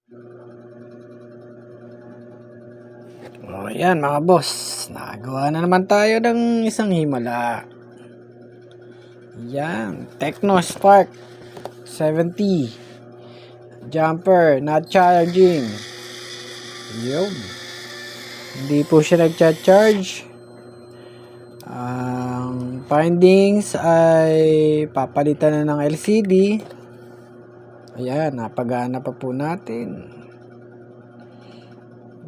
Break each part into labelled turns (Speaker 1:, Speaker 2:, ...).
Speaker 1: O yan mga boss, nakagawa na naman tayo ng isang himala. Yan, Tecno Spark 70 jumper, not charging. Yun, hindi po siya nagcha-charge. Ang findings ay papalitan na ng LCD. Ayan, napagana pa po natin.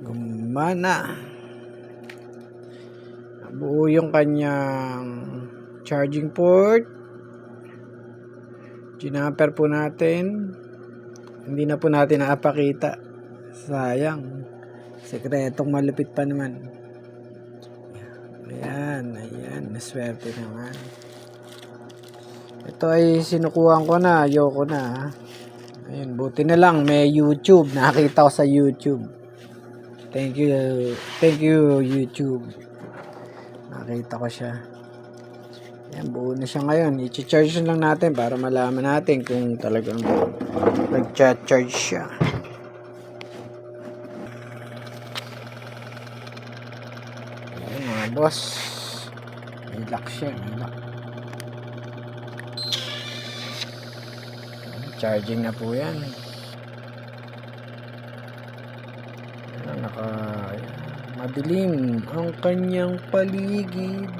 Speaker 1: Gumana. Buo yung kanyang charging port. Ginamper po natin. Hindi na po natin nakapakita. Sayang. Sekretong malupit pa naman. Ayan. Naswerte naman. Ito ay sinukuhan ko na. Ayoko na. Ayun, buti na lang. May YouTube. Nakita ko sa YouTube. Thank you YouTube. Nakita ko siya. Ayan, buo na siya ngayon. I-charge lang natin para malaman natin kung talagang nag-charge siya. Ayan mga boss. May lock siya. May lock. Charging na po yan. Madilim ang kanyang paligid.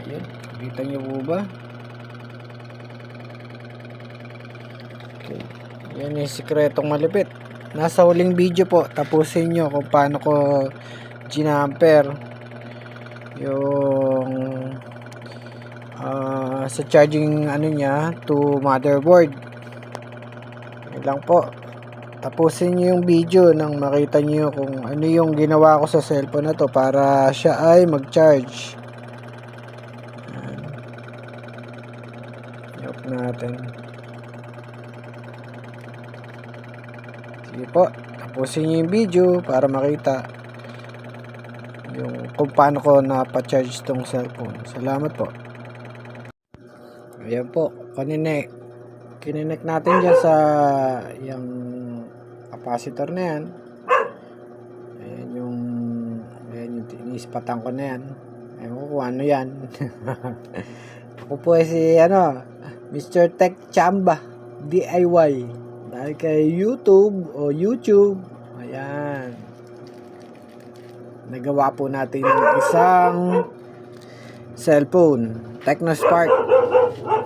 Speaker 1: Ayan, kita niyo po ba? Okay. Yan yung sikretong malupit. Nasa huling video po, tapusin nyo kung paano ko ginamper yung sa charging ano niya to motherboard. Yan lang po. Tapusin nyo yung video nang makita nyo kung ano yung ginawa ko sa cellphone na to para siya ay mag-charge. Lock natin. Sige po, tapusin nyo yung video para makita yung kung paano ko napacharge tong cellphone. Salamat po. Ayan po, kininek natin dyan sa yung capacitor na yan. Ayan yung iniispatan ko na yan. Ayan ko kung ano yan. Ako po ay si Mr. Tech Chamba DIY dahil kay YouTube. Ayan, nagawa po natin isang cellphone Tecno Spark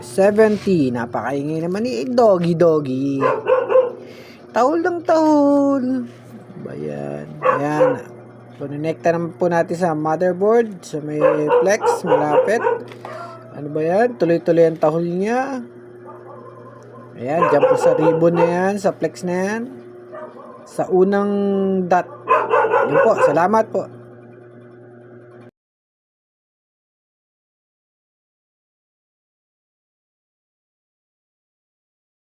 Speaker 1: 70. Napakaingay naman ni Doggy. Tahol ng tahol. Ayan. Konekta naman po natin sa motherboard. Sa may flex. Malapit. Ano ba yan? Tuloy-tuloy ang tahol niya. Ayan. Diyan po sa ribbon na yan. Sa flex na yan. Sa unang dot. Yun po. Salamat po.